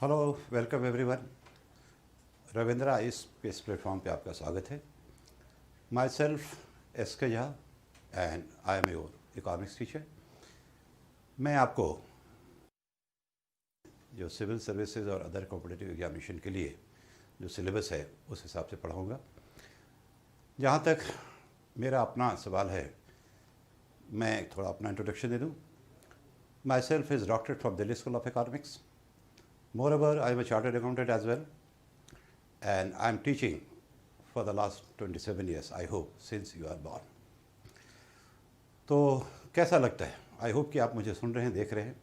Hello, welcome everyone. Ravindra इस platform पे आपका स्वागत है। माई सेल्फ एस के Jha and I am your economics teacher. मैं आपको जो सिविल सर्विसेज और अदर कॉम्पिटिटिव एग्जामिनेशन के लिए जो सिलेबस है उस हिसाब से पढ़ाऊँगा। जहाँ तक मेरा अपना सवाल है, मैं थोड़ा अपना इंट्रोडक्शन दे दूँ। My self is doctorate from Delhi school of economics. Moreover, I am a chartered accountant as well, and I am teaching for the last 27 years, I hope, since you are born. तो कैसा लगता है? आई hope कि आप मुझे सुन रहे हैं, देख रहे हैं।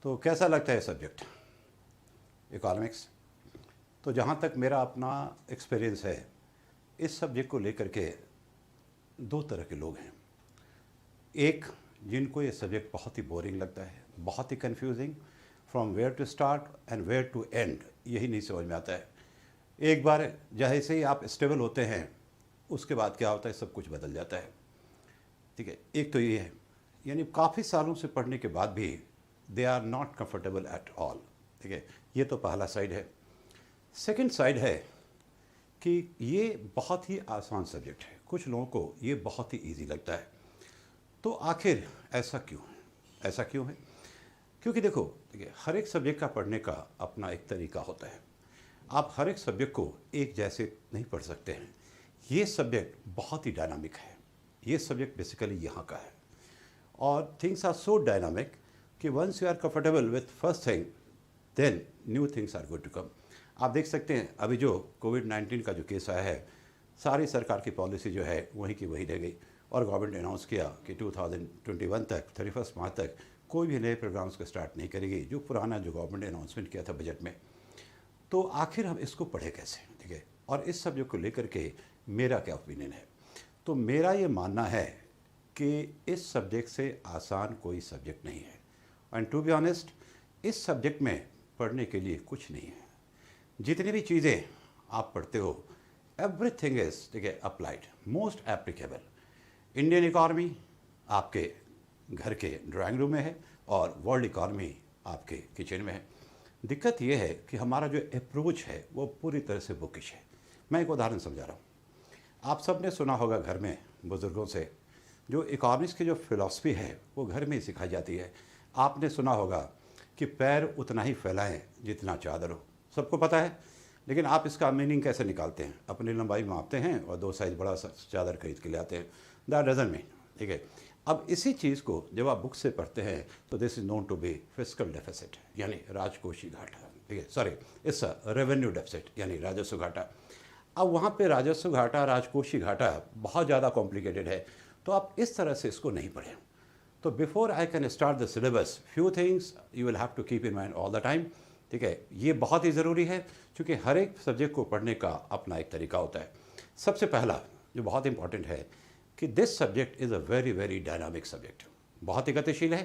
तो कैसा लगता है सब्जेक्ट इकोनॉमिक्स? तो जहाँ तक मेरा अपना एक्सपीरियंस है, इस सब्जेक्ट को लेकर के दो तरह के लोग हैं। एक, जिनको ये सब्जेक्ट बहुत ही बोरिंग लगता है, बहुत ही confusing, from where to start and where to end, यही नहीं समझ में आता है। एक बार जैसे ही आप स्टेबल होते हैं, उसके बाद क्या होता है, सब कुछ बदल जाता है। ठीक है, एक तो ये है, यानी काफ़ी सालों से पढ़ने के बाद भी they are not comfortable at all. ठीक है, ये तो पहला साइड है। सेकंड साइड है कि ये बहुत ही आसान सब्जेक्ट है, कुछ लोगों को ये बहुत ही ईजी लगता है। तो आखिर ऐसा क्यों है? ऐसा क्यों है? क्योंकि देखो, देखिए, हर एक सब्जेक्ट का पढ़ने का अपना एक तरीका होता है। आप हर एक सब्जेक्ट को एक जैसे नहीं पढ़ सकते हैं। ये सब्जेक्ट बहुत ही डायनामिक है। ये सब्जेक्ट बेसिकली यहाँ का है, और थिंग्स आर सो डायनामिक कि once you are comfortable with first thing, then new things are going to come. आप देख सकते हैं, अभी जो कोविड-19 का जो केस आया है, सारी सरकार की पॉलिसी जो है वहीं की वहीं रह गई, और गवर्नमेंट ने अनाउंस किया कि 2021 तक, 31 मार्च तक कोई भी नए प्रोग्राम्स को स्टार्ट नहीं करेगी, जो पुराना जो गवर्नमेंट ने अनाउंसमेंट किया था बजट में। तो आखिर हम इसको पढ़े कैसे? ठीक है, और इस सब्जेक्ट को लेकर के मेरा क्या ओपिनियन है? तो मेरा ये मानना है कि इस सब्जेक्ट से आसान कोई सब्जेक्ट नहीं है, एंड टू बी ऑनेस्ट, इस सब्जेक्ट में पढ़ने के लिए कुछ नहीं है। जितनी भी चीज़ें आप पढ़ते हो, एवरीथिंग इज, ठीक है, applied, most applicable. Indian economy आपके घर के ड्राइंग रूम में है, और वर्ल्ड इकॉनमी आपके किचन में है। दिक्कत यह है कि हमारा जो अप्रोच है वो पूरी तरह से बुकिश है। मैं एक उदाहरण समझा रहा हूँ। आप सब ने सुना होगा घर में बुज़ुर्गों से, जो इकॉनॉमिक्स की जो फिलॉसफी है वो घर में ही सिखाई जाती है। आपने सुना होगा कि पैर उतना ही फैलाएं जितना चादर हो। सबको पता है, लेकिन आप इसका मीनिंग कैसे निकालते हैं? अपनी लंबाई मापते हैं और 2 साइज़ बड़ा चादर खरीद के ले आते हैं। That doesn't mean. ठीक है, अब इसी चीज़ को जब आप बुक से पढ़ते हैं तो this is known to be fiscal deficit, यानी राजकोषीय घाटा। ठीक है, सॉरी, इट्स रेवेन्यू डेफिसिट, यानी राजस्व घाटा। अब वहाँ पे राजस्व घाटा, राजकोषीय घाटा बहुत ज़्यादा कॉम्प्लिकेटेड है, तो आप इस तरह से इसको नहीं पढ़ें। तो before I can start the syllabus, few things you will have to keep in mind all the time. ठीक है, ये बहुत ही ज़रूरी है, क्योंकि हर एक सब्जेक्ट को पढ़ने का अपना एक तरीका होता है। सबसे पहला जो बहुत इंपॉर्टेंट है कि this subject is a very very dynamic subject, बहुत ही गतिशील है।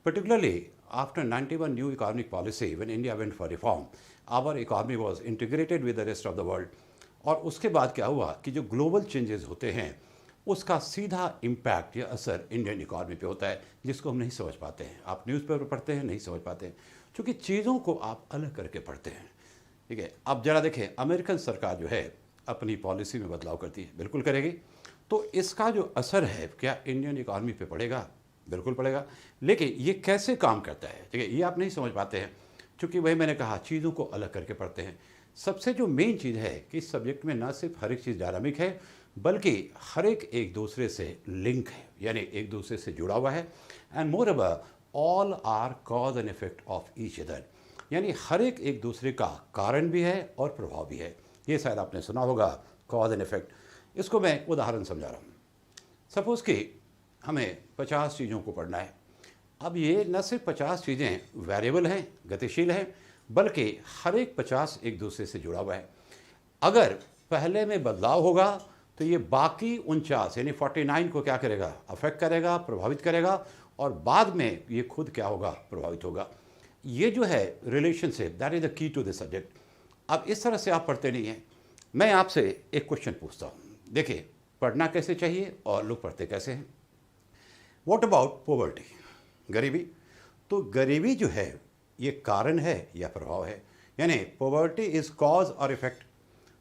Particularly after 91 new economic policy, when India went for reform, our economy was integrated with the rest of the world. और उसके बाद क्या हुआ कि जो ग्लोबल चेंजेस होते हैं, उसका सीधा इम्पैक्ट या असर इंडियन इकोनॉमी पे होता है, जिसको हम नहीं समझ पाते हैं। आप न्यूज़पेपर पढ़ते हैं, नहीं समझ पाते हैं, क्योंकि चीज़ों को आप अलग करके पढ़ते हैं। ठीक है, अब जरा देखें, अमेरिकन सरकार जो है अपनी पॉलिसी में बदलाव करती है, बिल्कुल करेगी, तो इसका जो असर है क्या इंडियन इकॉनमी पे पड़ेगा? बिल्कुल पड़ेगा। लेकिन ये कैसे काम करता है, ठीक है, ये आप नहीं समझ पाते हैं, क्योंकि वही मैंने कहा, चीज़ों को अलग करके पढ़ते हैं। सबसे जो मेन चीज़ है कि इस सब्जेक्ट में ना सिर्फ हर एक चीज़ डायनामिक है, बल्कि हर एक दूसरे से लिंक है, यानी एक दूसरे से जुड़ा हुआ है। And moreover, all are cause and effect of each other, यानी हर एक दूसरे का कारण भी है और प्रभाव भी है। ये शायद आपने सुना होगा, कॉज एंड इफेक्ट। इसको मैं उदाहरण समझा रहा हूँ। सपोज़ कि हमें 50 चीज़ों को पढ़ना है। अब ये न सिर्फ 50 चीज़ें वेरिएबल हैं, गतिशील हैं, बल्कि हर एक 50 एक दूसरे से जुड़ा हुआ है। अगर पहले में बदलाव होगा तो ये बाकी 49 यानी 49 को क्या करेगा? अफेक्ट करेगा, प्रभावित करेगा, और बाद में ये खुद क्या होगा? प्रभावित होगा। ये जो है relationship, that is the key to this subject. अब इस तरह से आप पढ़ते नहीं हैं। मैं आपसे एक क्वेश्चन पूछता हूँ। देखिए, पढ़ना कैसे चाहिए और लोग पढ़ते कैसे हैं? व्हाट अबाउट पॉवर्टी, गरीबी? तो गरीबी जो है ये कारण है या प्रभाव है, यानी पॉवर्टी इज़ कॉज और इफेक्ट।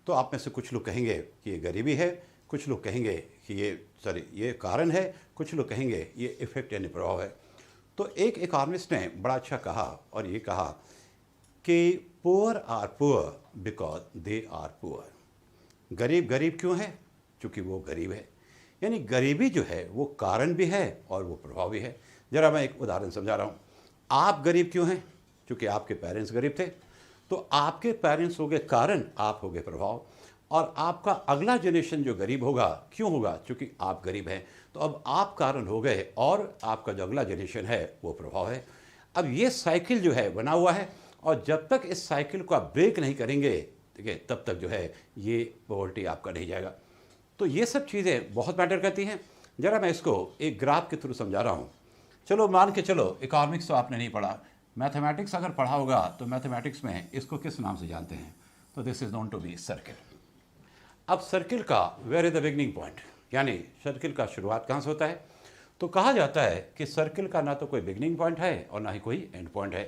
तो आप में से कुछ लोग कहेंगे कि ये गरीबी है, कुछ लोग कहेंगे कि ये कारण है, कुछ लोग कहेंगे ये इफेक्ट यानी प्रभाव है। तो एक इकोनॉमिस्ट ने बड़ा अच्छा कहा और ये कहा कि poor are poor because they are poor. गरीब गरीब क्यों है? क्योंकि वो गरीब है। यानी गरीबी जो है वो कारण भी है और वो प्रभाव भी है। ज़रा मैं एक उदाहरण समझा रहा हूँ। आप गरीब क्यों हैं? क्योंकि आपके पेरेंट्स गरीब थे, तो आपके पेरेंट्स हो गए कारण, आप हो गए प्रभाव। और आपका अगला जनरेशन जो गरीब होगा, क्यों होगा? क्योंकि आप गरीब हैं। तो अब आप कारण हो गए और आपका जो अगला जनरेशन है वो प्रभाव है। अब ये साइकिल जो है बना हुआ है, और जब तक इस साइकिल को आप ब्रेक नहीं करेंगे, ठीक है, तब तक जो है ये पॉवर्टी आपका नहीं जाएगा। तो ये सब चीज़ें बहुत मैटर करती हैं। ज़रा मैं इसको एक ग्राफ के थ्रू समझा रहा हूँ। चलो मान के चलो, इकोनॉमिक्स तो आपने नहीं पढ़ा, मैथमेटिक्स अगर पढ़ा होगा तो मैथमेटिक्स में इसको किस नाम से जानते हैं? तो this is known to be circle. अब सर्किल का where is the beginning point, यानी सर्किल का शुरुआत कहाँ से होता है? तो कहा जाता है कि सर्किल का ना तो कोई बिगनिंग पॉइंट है और ना ही कोई एंड पॉइंट है।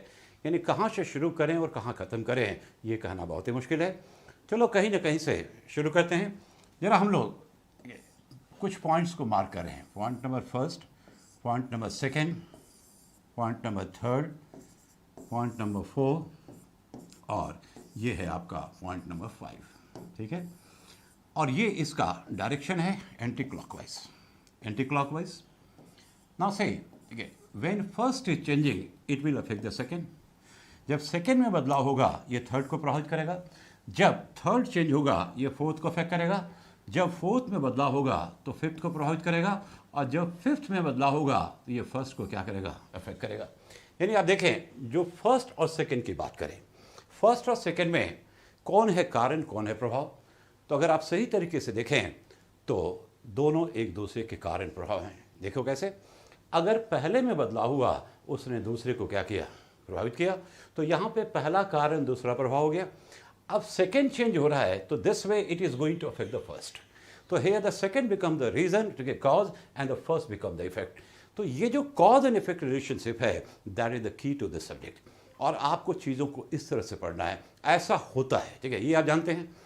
यानी कहाँ से शुरू करें और कहाँ ख़त्म करें, ये कहना बहुत ही मुश्किल है। चलो कहीं ना कहीं से शुरू करते हैं। ज़रा हम लोग कुछ पॉइंट्स को मार्क कर रहे हैं। Point number first, point number second, point number third, point number 4 और ये है आपका पॉइंट नंबर 5, ठीक है। और ये इसका डायरेक्शन है anti clockwise, anti clockwise. Now से ठीक है, when first is changing it will affect the second. जब सेकेंड में बदलाव होगा ये थर्ड को प्रभावित करेगा। जब थर्ड चेंज होगा ये फोर्थ को अफेक्ट करेगा। जब फोर्थ में बदलाव होगा तो फिफ्थ को प्रभावित करेगा। और जब फिफ्थ में बदलाव होगा तो ये फर्स्ट को क्या करेगा? अफेक्ट करेगा। यानी आप देखें, जो फर्स्ट और सेकंड की बात करें, फर्स्ट और सेकंड में कौन है कारण, कौन है प्रभाव? तो अगर आप सही तरीके से देखें तो दोनों एक दूसरे के कारण प्रभाव हैं। देखो कैसे, अगर पहले में बदलाव हुआ उसने दूसरे को क्या किया? प्रभावित किया। तो यहाँ पे पहला कारण दूसरा प्रभाव हो गया। अब सेकेंड चेंज हो रहा है तो this way it is going to affect the first. तो here the second become the reason to get cause and the first become the effect. तो ये जो कॉज एंड इफेक्ट रिलेशनशिप है, that is the key to this subject. और आपको चीज़ों को इस तरह से पढ़ना है, ऐसा होता है, ठीक है, ये आप जानते हैं।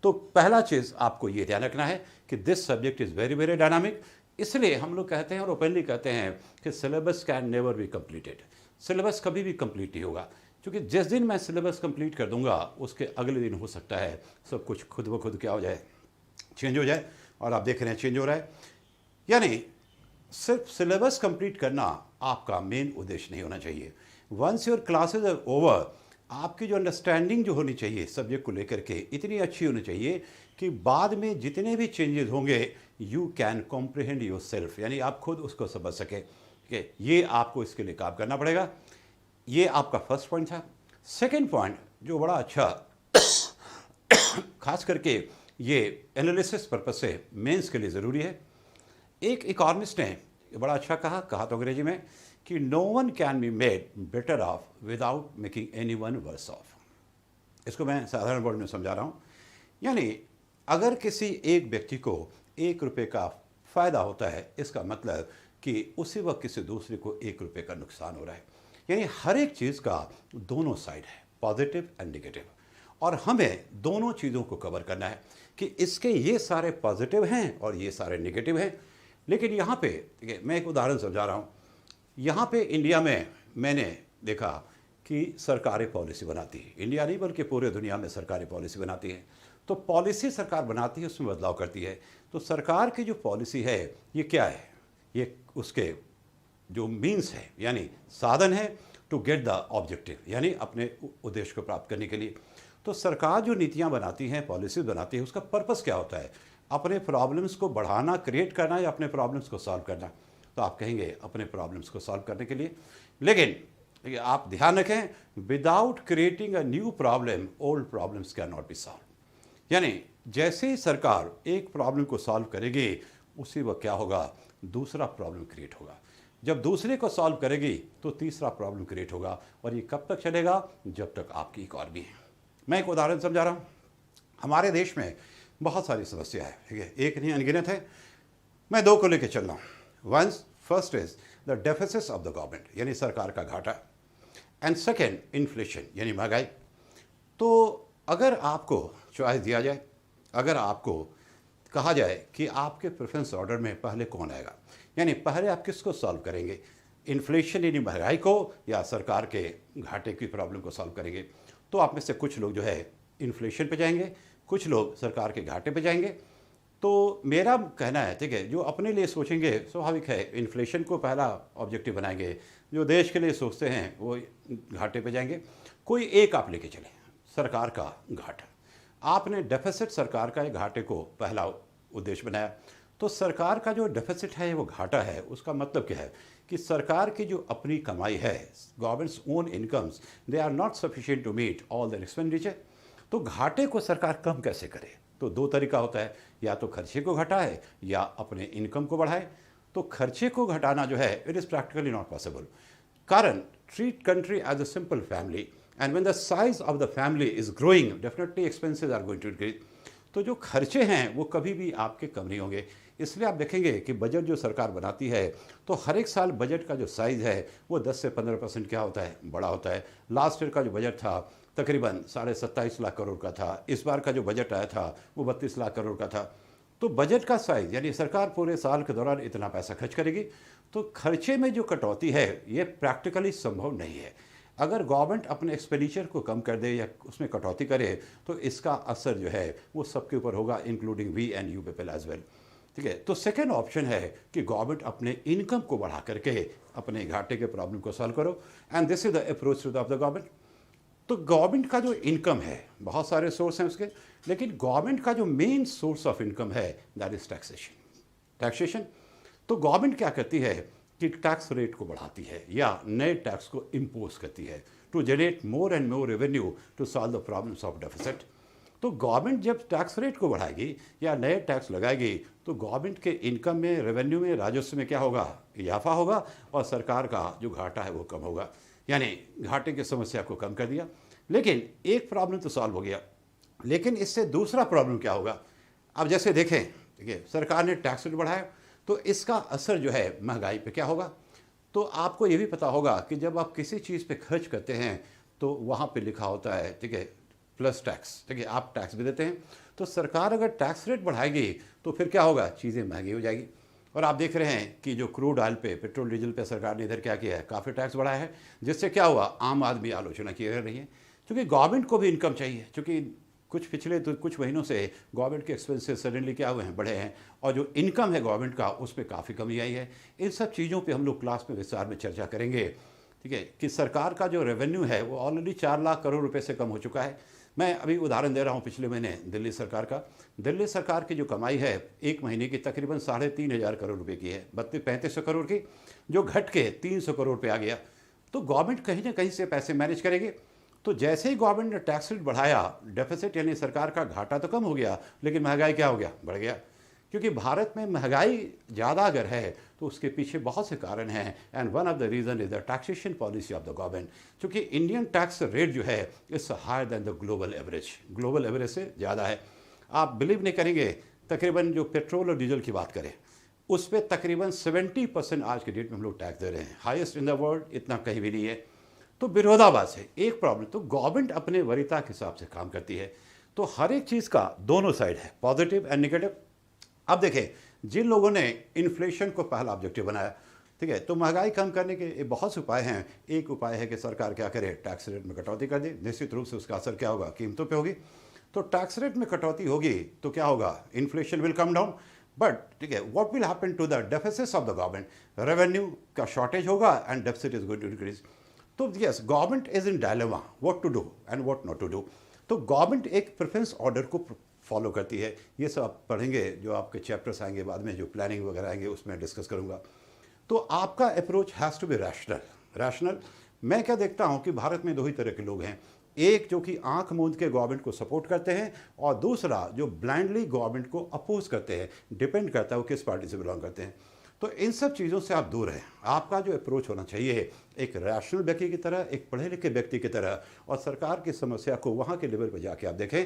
तो पहला चीज़ आपको ये ध्यान रखना है कि this subject is very very dynamic. इसलिए हम लोग कहते हैं और ओपनली कहते हैं कि syllabus can never be completed. Syllabus कभी भी कंप्लीट नहीं होगा, क्योंकि जिस दिन मैं सिलेबस कंप्लीट कर दूंगा उसके अगले दिन हो सकता है सब कुछ खुद ब खुद क्या हो जाए, चेंज हो जाए। और आप देख रहे हैं चेंज हो रहा है। यानी सिर्फ सिलेबस कंप्लीट करना आपका मेन उद्देश्य नहीं होना चाहिए। Once your classes are over, आपकी जो अंडरस्टैंडिंग जो होनी चाहिए सब्जेक्ट को लेकर के इतनी अच्छी होनी चाहिए कि बाद में जितने भी चेंजेस होंगे you can comprehend your self, यानी आप खुद उसको समझ सके। ये आपको इसके लिए काम करना पड़ेगा। ये आपका फर्स्ट पॉइंट था। सेकंड पॉइंट जो बड़ा अच्छा खास करके ये एनालिसिस पर्पस से मेंस के लिए ज़रूरी है। एक इकोनॉमिस्ट ने बड़ा अच्छा कहा तो अंग्रेजी में कि no one can be made better off without making any one worse off. इसको मैं साधारण वर्ड में समझा रहा हूँ। यानी अगर किसी एक व्यक्ति को 1 रुपये का फ़ायदा होता है, इसका मतलब कि उसी वक्त किसी दूसरे को 1 रुपये का नुकसान हो रहा है। यानी हर एक चीज़ का दोनों साइड है, पॉजिटिव एंड नेगेटिव, और हमें दोनों चीज़ों को कवर करना है कि इसके ये सारे पॉजिटिव हैं और ये सारे नेगेटिव हैं। लेकिन यहाँ पे देखिए, मैं एक उदाहरण समझा रहा हूँ। यहाँ पे इंडिया में मैंने देखा कि सरकारें पॉलिसी बनाती है, इंडिया नहीं बल्कि पूरे दुनिया में सरकारें पॉलिसी बनाती है। तो पॉलिसी सरकार बनाती है, उसमें बदलाव करती है। तो सरकार की जो पॉलिसी है ये क्या है? ये उसके जो मीन्स है, यानी साधन है टू गेट द ऑब्जेक्टिव, यानी अपने उद्देश्य को प्राप्त करने के लिए। तो सरकार जो नीतियाँ बनाती हैं, पॉलिसीज बनाती है, उसका पर्पस क्या होता है? अपने प्रॉब्लम्स को बढ़ाना, क्रिएट करना, या अपने प्रॉब्लम्स को सॉल्व करना? तो आप कहेंगे अपने प्रॉब्लम्स को सॉल्व करने के लिए। लेकिन आप ध्यान रखें, without creating a new problem old problems can not be solve. यानी जैसे ही सरकार एक प्रॉब्लम को सॉल्व करेगी उसी वक्त क्या होगा? दूसरा प्रॉब्लम क्रिएट होगा। जब दूसरे को सॉल्व करेगी तो तीसरा प्रॉब्लम क्रिएट होगा। और ये कब तक चलेगा? जब तक आपकी इकोनॉमी है। मैं एक उदाहरण समझा रहा हूँ। हमारे देश में बहुत सारी समस्या है, ठीक है, एक नहीं अनगिनत है। मैं 2 को लेकर चल रहा हूँ। First is the deficits of the government, यानी सरकार का घाटा, एंड सेकेंड इन्फ्लेशन यानी महंगाई। तो अगर आपको चॉइस दिया जाए, अगर आपको कहा जाए कि आपके प्रेफरेंस ऑर्डर में पहले कौन आएगा, यानी पहले आप किसको सॉल्व करेंगे, इन्फ्लेशन यानी महंगाई को या सरकार के घाटे की प्रॉब्लम को सॉल्व करेंगे, तो आप में से कुछ लोग जो है इन्फ्लेशन पे जाएंगे, कुछ लोग सरकार के घाटे पे जाएंगे। तो मेरा कहना है, ठीक है, जो अपने लिए सोचेंगे स्वाभाविक है इन्फ्लेशन को पहला ऑब्जेक्टिव बनाएंगे, जो देश के लिए सोचते हैं वो घाटे पे जाएंगे। कोई एक आप लेके चले, सरकार का घाटा, आपने डेफिसिट सरकार का घाटे को पहला उद्देश्य बनाया, तो सरकार का जो डेफिसिट है वो घाटा है, उसका मतलब क्या है कि सरकार की जो अपनी कमाई है, government's own incomes, they are not sufficient to meet all the expenditure. तो घाटे को सरकार कम कैसे करे, तो दो तरीका होता है, या तो खर्चे को घटाए या अपने इनकम को बढ़ाए। तो खर्चे को घटाना जो है it is practically not possible, कारण treat country as a simple family and when the size of the family is growing definitely expenses are going to increase. तो जो खर्चे हैं वो कभी भी आपके कम नहीं होंगे। इसलिए आप देखेंगे कि बजट जो सरकार बनाती है तो हर एक साल बजट का जो साइज़ है वो 10 से 15% क्या होता है, बड़ा होता है। लास्ट ईयर का जो बजट था तकरीबन 27.5 लाख करोड़ का था, इस बार का जो बजट आया था वो 32 लाख करोड़ का था। तो बजट का साइज़ यानी सरकार पूरे साल के दौरान इतना पैसा खर्च करेगी, तो खर्चे में जो कटौती है ये प्रैक्टिकली संभव नहीं है। अगर गवर्नमेंट अपने एक्सपेंडिचर को कम कर दे या उसमें कटौती करे तो इसका असर जो है वो सबके ऊपर होगा, including we and you people as well, ठीक है। तो सेकेंड ऑप्शन है कि गवर्नमेंट अपने इनकम को बढ़ा करके अपने घाटे के प्रॉब्लम को सॉल्व करो, and this is the approach of the government. तो गवर्नमेंट का जो इनकम है, बहुत सारे सोर्स हैं उसके, लेकिन गवर्नमेंट का जो मेन सोर्स ऑफ इनकम है दैट इज टैक्सेशन। तो गवर्नमेंट क्या करती है कि टैक्स रेट को बढ़ाती है या नए टैक्स को इम्पोज करती है to generate more and more revenue to solve the problems of deficit. तो गवर्नमेंट जब टैक्स रेट को बढ़ाएगी या नए टैक्स लगाएगी तो गवर्नमेंट के इनकम में, रेवेन्यू में, राजस्व में क्या होगा, इजाफा होगा, और सरकार का जो घाटा है वो कम होगा, यानी घाटे की समस्या को कम कर दिया। लेकिन एक प्रॉब्लम तो सॉल्व हो गया, लेकिन इससे दूसरा प्रॉब्लम क्या होगा। अब जैसे देखें, ठीक है, सरकार ने टैक्स रेट बढ़ाया तो इसका असर जो है महंगाई पे क्या होगा। तो आपको ये भी पता होगा कि जब आप किसी चीज़ पे खर्च करते हैं तो वहाँ पे लिखा होता है, ठीक है, प्लस टैक्स, ठीक है, आप टैक्स भी देते हैं। तो सरकार अगर टैक्स रेट बढ़ाएगी तो फिर क्या होगा, चीज़ें महंगी हो जाएगी। और आप देख रहे हैं कि जो क्रूड ऑयल पे, पेट्रोल डीजल पे सरकार ने इधर क्या किया है, काफ़ी टैक्स बढ़ाया है, जिससे क्या हुआ, आम आदमी आलोचना की रही है, क्योंकि गवर्नमेंट को भी इनकम चाहिए। क्योंकि कुछ महीनों से गवर्नमेंट के एक्सपेंसेस सडनली क्या हुए हैं, बढ़े हैं, और जो इनकम है गवर्नमेंट का उस पर काफ़ी कमी आई है। इन सब चीज़ों पे हम लोग क्लास में विस्तार में चर्चा करेंगे, ठीक है, कि सरकार का जो रेवेन्यू है वो ऑलरेडी 4 लाख करोड़ रुपए से कम हो चुका है। मैं अभी उदाहरण दे रहा हूँ पिछले महीने दिल्ली सरकार का। दिल्ली सरकार की जो कमाई है एक महीने की तकरीबन 3,500 करोड़ रुपए की है, 3500 करोड़ की, जो घट के 300 करोड़ पे आ गया। तो गवर्नमेंट कहीं ना कहीं से पैसे मैनेज करेगी। तो जैसे ही गवर्नमेंट ने टैक्स रेट बढ़ाया, डेफिसिट यानी सरकार का घाटा तो कम हो गया, लेकिन महंगाई क्या हो गया, बढ़ गया। क्योंकि भारत में महंगाई ज़्यादा अगर है तो उसके पीछे बहुत से कारण हैं, and one of the reason is the taxation policy of the government. क्योंकि इंडियन टैक्स रेट जो है it's higher than the global average से ज़्यादा है। आप बिलीव नहीं करेंगे, तकरीबन जो पेट्रोल और डीजल की बात करें उस पर तकरीबन 70% आज के डेट में हम लोग टैक्स दे रहे हैं, हाईएस्ट इन द वर्ल्ड, इतना कहीं भी नहीं है। तो विरोधाभास है, एक प्रॉब्लम। तो गवर्नमेंट अपने वरीयता के हिसाब से काम करती है। तो हर एक चीज़ का दोनों साइड है, पॉजिटिव एंड नेगेटिव। अब देखें, जिन लोगों ने इन्फ्लेशन को पहला ऑब्जेक्टिव बनाया, ठीक है, तो महंगाई कम करने के बहुत से उपाय हैं। एक उपाय है कि सरकार क्या करे, टैक्स रेट में कटौती कर दे। निश्चित रूप से उसका असर क्या होगा, कीमतों पे होगी। तो टैक्स रेट में कटौती होगी तो क्या होगा, inflation will come down. But ठीक है, what will happen to the deficits of the government, revenue का शॉर्टेज होगा and deficit is going to increase. तो yes, government is in dilemma what to do and what not to do. तो government एक preference order को follow करती है। ये सब आप पढ़ेंगे, जो आपके चैप्टर्स आएंगे बाद में, जो प्लानिंग वगैरह आएंगे उसमें डिस्कस करूंगा। तो आपका approach has to be rational. मैं क्या देखता हूं कि भारत में दो ही तरह के लोग हैं, एक जो कि आंख मूंद के गवर्नमेंट को सपोर्ट करते हैं, और दूसरा जो ब्लाइंडली गवर्नमेंट को अपोज करते हैं। डिपेंड करता है वो किस पार्टी से बिलोंग करते हैं। तो इन सब चीज़ों से आप दूर हैं। आपका जो अप्रोच होना चाहिए एक रैशनल व्यक्ति की तरह, एक पढ़े लिखे व्यक्ति की तरह, और सरकार की समस्या को वहाँ के लेवल पर जाके आप देखें,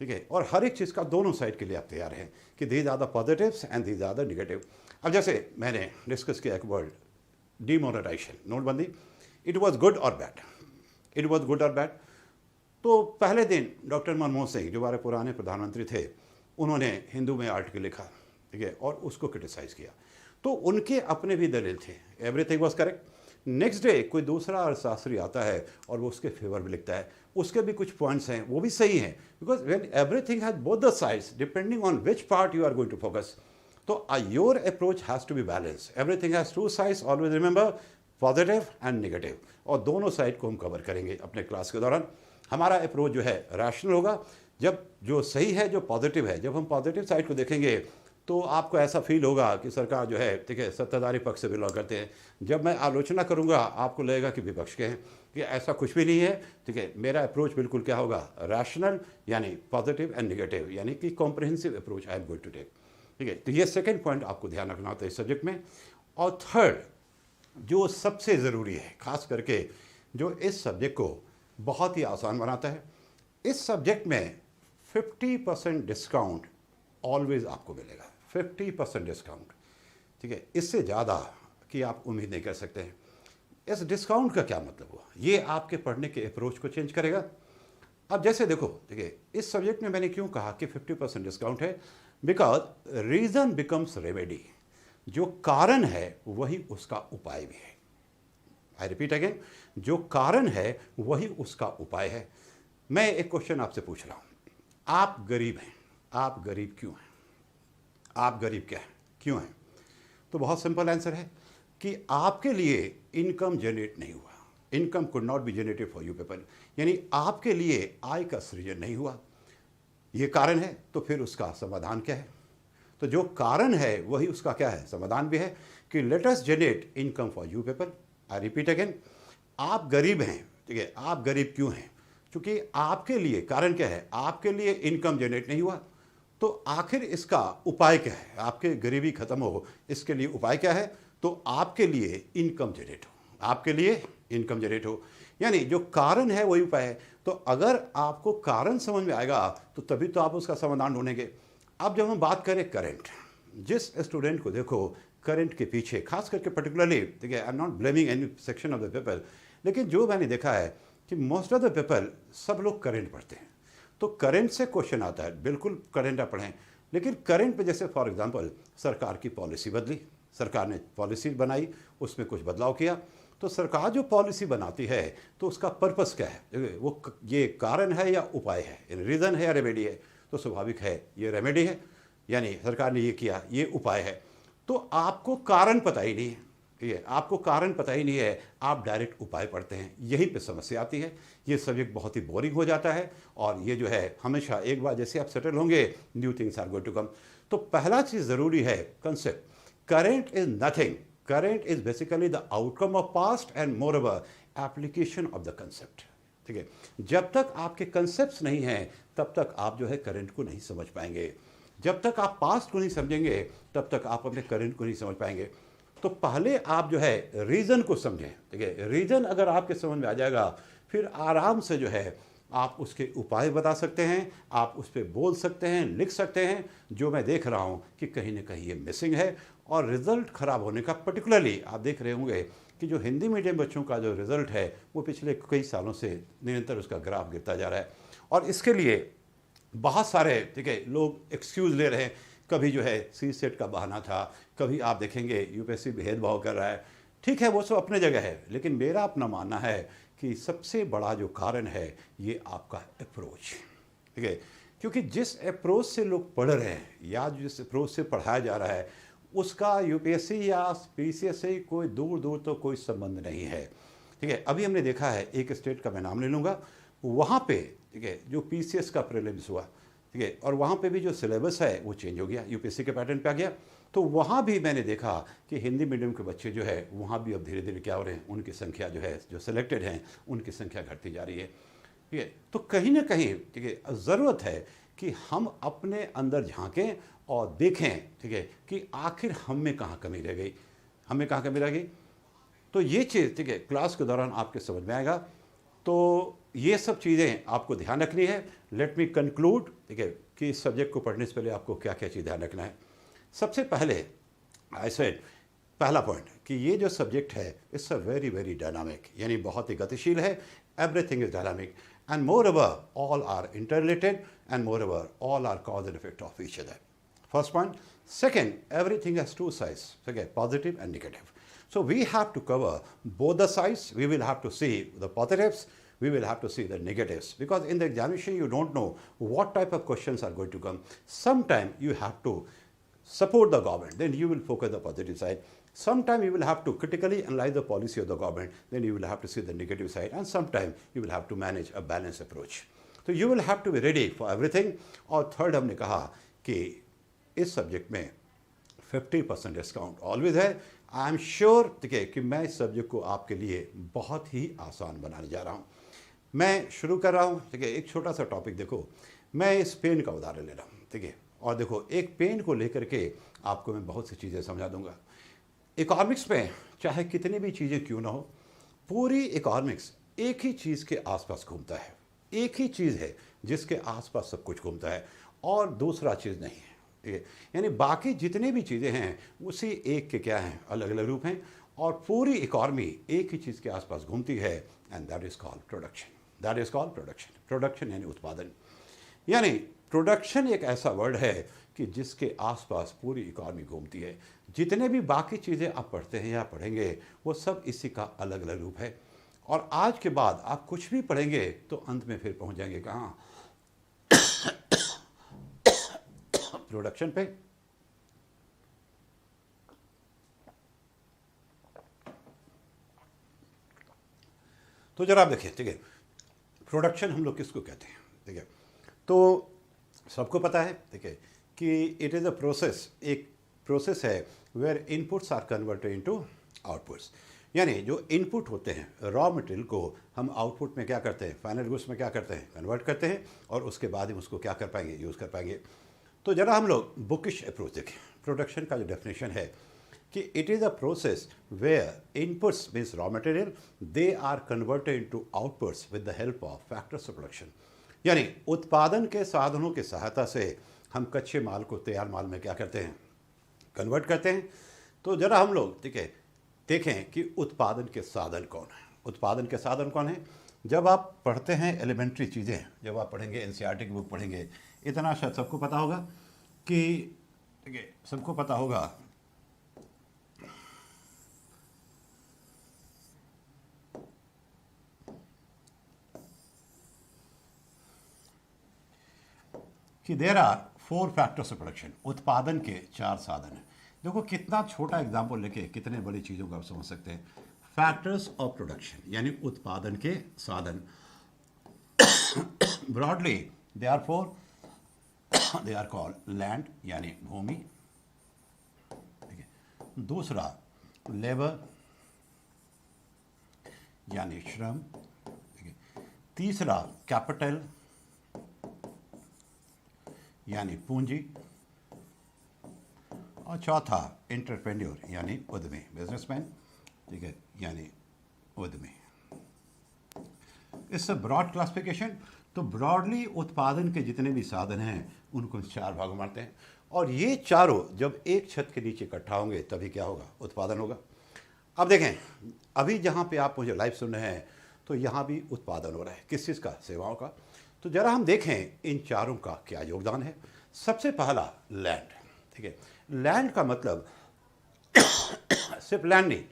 ठीक है, और हर एक चीज़ का दोनों साइड के लिए आप तैयार हैं कि these are the positives and these are the negative. अब जैसे मैंने डिस्कस किया एक वर्ड, डीमोनेटाइजेशन, नोटबंदी, इट वाज गुड और बैड। इट वॉज गुड और बैड। तो पहले दिन डॉक्टर मनमोहन सिंह जो हमारे पुराने प्रधानमंत्री थे, उन्होंने हिंदू में आर्टिकल लिखा, ठीक है, और उसको क्रिटिसाइज़ किया। तो उनके अपने भी दलील थे, everything was correct. Next day कोई दूसरा अर्थशास्त्री आता है और वो उसके फेवर में लिखता है, उसके भी कुछ पॉइंट्स हैं, वो भी सही हैं, because when everything has both the sides depending on which part you are going to focus. तो your approach has to be balance, everything has two sides, always remember positive and negative, और दोनों side को हम cover करेंगे अपने class के दौरान। हमारा अप्रोच जो है रैशनल होगा, जब जो सही है, जो पॉजिटिव है, जब हम पॉजिटिव साइड को देखेंगे तो आपको ऐसा फील होगा कि सरकार जो है, ठीक है, सत्ताधारी पक्ष से बिलोंग करते हैं। जब मैं आलोचना करूंगा आपको लगेगा कि विपक्ष के हैं, कि ऐसा कुछ भी नहीं है, ठीक है। मेरा अप्रोच बिल्कुल क्या होगा, रैशनल, यानी पॉजिटिव एंड नेगेटिव, यानी कि comprehensive approach I am going to take, ठीक है। तो ये सेकेंड पॉइंट आपको ध्यान रखना होता है इस सब्जेक्ट में। और थर्ड जो सबसे ज़रूरी है, खास करके जो इस सब्जेक्ट को बहुत ही आसान बनाता है, इस सब्जेक्ट में 50% डिस्काउंट ऑलवेज आपको मिलेगा, 50% डिस्काउंट, ठीक है। इससे ज़्यादा की आप उम्मीद नहीं कर सकते हैं। इस डिस्काउंट का क्या मतलब हुआ, ये आपके पढ़ने के अप्रोच को चेंज करेगा। अब जैसे देखो, ठीक है, इस सब्जेक्ट में मैंने क्यों कहा कि 50% डिस्काउंट है, बिकॉज रीज़न बिकम्स रेमेडी। जो कारण है वही उसका उपाय भी है। आई रिपीट अगेन, जो कारण है वही उसका उपाय है। मैं एक क्वेश्चन आपसे पूछ रहा हूँ, आप गरीब हैं, आप गरीब क्यों हैं, आप गरीब क्या हैं, क्यों हैं? तो बहुत सिंपल आंसर है कि आपके लिए इनकम जनरेट नहीं हुआ, income could not be generated for you people, यानी आपके लिए आय का सृजन नहीं हुआ। ये कारण है, तो फिर उसका समाधान क्या है? तो जो कारण है वही उसका क्या है, समाधान भी है, कि let us generate income for you people. I repeat again, आप गरीब हैं, ठीक है, आप गरीब क्यों हैं? क्योंकि आपके लिए, कारण क्या है, आपके लिए इनकम जनरेट नहीं हुआ। तो आखिर इसका उपाय क्या है, आपके गरीबी खत्म हो, इसके लिए उपाय क्या है? तो आपके लिए इनकम जनरेट हो, आपके लिए इनकम जनरेट हो, यानी जो कारण है वही उपाय है। तो अगर आपको कारण समझ में आएगा तो तभी तो आप उसका समाधान ढूंढेंगे। अब जब हम बात करें करंट, जिस स्टूडेंट को देखो करंट के पीछे, खास करके पर्टिकुलरली, ठीक है, I am not blaming any section of the people, लेकिन जो मैंने देखा है कि मोस्ट ऑफ द पीपल, सब लोग करंट पढ़ते हैं। तो करंट से क्वेश्चन आता है, बिल्कुल करंट आप पढ़ें, लेकिन करंट पे जैसे फॉर एग्जांपल सरकार की पॉलिसी बदली, सरकार ने पॉलिसी बनाई, उसमें कुछ बदलाव किया। तो सरकार जो पॉलिसी बनाती है तो उसका पर्पस क्या है, वो ये कारण है या उपाय है, रीज़न है या रेमेडी है? तो स्वाभाविक है ये रेमेडी है, यानी सरकार ने ये किया, ये उपाय है। तो आपको कारण पता ही नहीं है, ठीक है, आपको कारण पता ही नहीं है, आप डायरेक्ट उपाय पढ़ते हैं, यहीं पे समस्या आती है। ये सब्जेक्ट बहुत ही बोरिंग हो जाता है, और ये जो है हमेशा, एक बार जैसे आप सेटल होंगे, new things are going to come. तो पहला चीज़ ज़रूरी है, concept. Current is nothing, current is basically the outcome of past and moreover application of the concept, ठीक है। जब तक आपके कंसेप्ट नहीं हैं तब तक आप जो है करंट को नहीं समझ पाएंगे, जब तक आप पास्ट को नहीं समझेंगे तब तक आप अपने करंट को नहीं समझ पाएंगे। तो पहले आप जो है रीज़न को समझें, ठीक है। रीज़न अगर आपके समझ में आ जाएगा, फिर आराम से जो है आप उसके उपाय बता सकते हैं, आप उस पर बोल सकते हैं, लिख सकते हैं। जो मैं देख रहा हूँ कि कहीं ना कहीं ये मिसिंग है, और रिज़ल्ट ख़राब होने का, पर्टिकुलरली आप देख रहे होंगे कि जो हिंदी मीडियम बच्चों का जो रिज़ल्ट है वो पिछले कई सालों से निरंतर उसका ग्राफ गिरता जा रहा है। और इसके लिए बहुत सारे, ठीक है, लोग एक्सक्यूज़ ले रहे हैं। कभी जो है सी सेट का बहाना था, कभी आप देखेंगे यूपीएससी भेदभाव कर रहा है, ठीक है, वो सब अपने जगह है। लेकिन मेरा अपना मानना है कि सबसे बड़ा जो कारण है ये आपका अप्रोच, ठीक है। क्योंकि जिस अप्रोच से लोग पढ़ रहे हैं या जिस अप्रोच से पढ़ाया जा रहा है उसका यूपीएससी या पीसीएस से कोई दूर दूर तो कोई संबंध नहीं है, ठीक है। अभी हमने देखा है, एक स्टेट का मैं नाम ले लूँगा, वहाँ पे, ठीक है, जो पीसीएस का प्रीलिम्स हुआ, ठीक है, और वहाँ पे भी जो सिलेबस है वो चेंज हो गया, यूपीएससी के पैटर्न पे आ गया। तो वहाँ भी मैंने देखा कि हिंदी मीडियम के बच्चे जो है वहाँ भी अब धीरे धीरे क्या हो रहे हैं, उनकी संख्या जो है, जो सिलेक्टेड हैं, उनकी संख्या घटती जा रही है, ठीक है। तो कहीं ना कहीं, ठीक है, ज़रूरत है कि हम अपने अंदर झांकें और देखें, ठीक है, कि आखिर हम में कहाँ कमी रह गई, हमें कहाँ कमी रह गई। तो ये चीज़, ठीक है, क्लास के दौरान आपके समझ में आएगा। तो ये सब चीज़ें आपको ध्यान रखनी है। लेट मी कंक्लूड, ठीक है, कि इस सब्जेक्ट को पढ़ने से पहले आपको क्या क्या चीज़ ध्यान रखना है। सबसे पहले आई सेड, पहला पॉइंट कि ये जो सब्जेक्ट है it's a very very dynamic, यानी बहुत ही गतिशील है। everything is dynamic, and moreover, all are interrelated, and moreover, all are cause and effect of each other. First point. Second, everything has two sides, okay, positive and negative. So we have to cover both the sides. We will have to see the positives, we will have to see the negatives, because in the examination you don't know what type of questions are going to come. Sometimes you have to support the government, then you will focus the positive side. Sometimes you will have to critically analyze the policy of the government, then you will have to see the negative side, and sometimes you will have to manage a balanced approach. So you will have to be ready for everything. और third हमने कहा कि इस subject में 50% discount always है. I am sure, ठीक है, कि मैं इस सब्जेक्ट को आपके लिए बहुत ही आसान बनाने जा रहा हूँ. मैं शुरू कर रहा हूँ, ठीक है. एक छोटा सा टॉपिक देखो, मैं इस पेन का उदाहरण ले रहा हूँ, ठीक है. और देखो, एक पेन को लेकर के आपको मैं बहुत सी चीज़ें समझा दूंगा. इकोनॉमिक्स में चाहे कितनी भी चीज़ें क्यों ना हो, पूरी इकोनॉमिक्स एक ही चीज़ के आसपास घूमता है. एक ही चीज़ है जिसके आसपास सब कुछ घूमता है, और दूसरा चीज़ नहीं है. यानी बाकी जितनी भी चीज़ें हैं उसी एक के क्या हैं, अलग अलग रूप हैं, और पूरी इकॉनमी एक ही चीज़ के आसपास घूमती है. And that is called production. That is called production. Production यानी उत्पादन. यानी प्रोडक्शन एक ऐसा वर्ड है कि जिसके आसपास पूरी इकॉनमी घूमती है. जितने भी बाकी चीज़ें आप पढ़ते हैं या पढ़ेंगे वो सब इसी का अलग अलग रूप है. और आज के बाद आप कुछ भी पढ़ेंगे तो अंत में फिर पहुंच जाएंगे कहाँ, प्रोडक्शन पे. तो जरा आप देखिए, ठीक है, प्रोडक्शन हम लोग किसको कहते हैं, ठीक है. तो सबको पता है, ठीक है, कि इट इज़ अ प्रोसेस. एक प्रोसेस है where inputs are converted into outputs. यानी जो इनपुट होते हैं रॉ मटेरियल को हम आउटपुट में क्या करते हैं, फाइनल गुड्स में क्या करते हैं, कन्वर्ट करते हैं, और उसके बाद हम उसको क्या कर पाएंगे, यूज़ कर पाएंगे. तो जरा हम लोग बुकिश अप्रोच देखें. प्रोडक्शन का जो डेफिनेशन है कि it is a process where inputs means raw material they are converted into outputs with the help of factors of production. यानी उत्पादन के साधनों की सहायता से हम कच्चे माल को तैयार माल में क्या करते हैं, कन्वर्ट करते हैं. तो जरा हम लोग, ठीक है, देखें कि उत्पादन के साधन कौन है. उत्पादन के साधन कौन है. जब आप पढ़ते हैं एलिमेंट्री चीज़ें, जब आप पढ़ेंगे एनसीईआरटी की बुक पढ़ेंगे, इतना शायद सबको पता होगा कि, ठीक है, सबको पता होगा कि there are 4 factors of production. उत्पादन के 4 साधन हैं. देखो कितना छोटा एग्जाम्पल लेके कितने बड़ी चीज़ों को आप समझ सकते हैं. फैक्टर्स ऑफ प्रोडक्शन यानी उत्पादन के साधन. Broadly they are 4. They are called land यानी भूमि, ठीक है. दूसरा लेबर यानी श्रम, ठीक है. तीसरा कैपिटल यानी पूंजी, और चौथा एंटरप्रेन्योर यानी उद्यमी, बिजनेसमैन, ठीक है, यानी उद्यमी. It's a broad classification. तो ब्रॉडली उत्पादन के जितने भी साधन हैं उनको 4 भागों में बांटते हैं, और ये चारों जब एक छत के नीचे इकट्ठा होंगे तभी क्या होगा, उत्पादन होगा. अब देखें, अभी जहाँ पे आप मुझे लाइव सुन रहे हैं तो यहाँ भी उत्पादन हो रहा है. किस चीज़ का, सेवाओं का. तो जरा हम देखें इन चारों का क्या योगदान है. सबसे पहला लैंड, ठीक है. लैंड का मतलब सिर्फ लैंड नहीं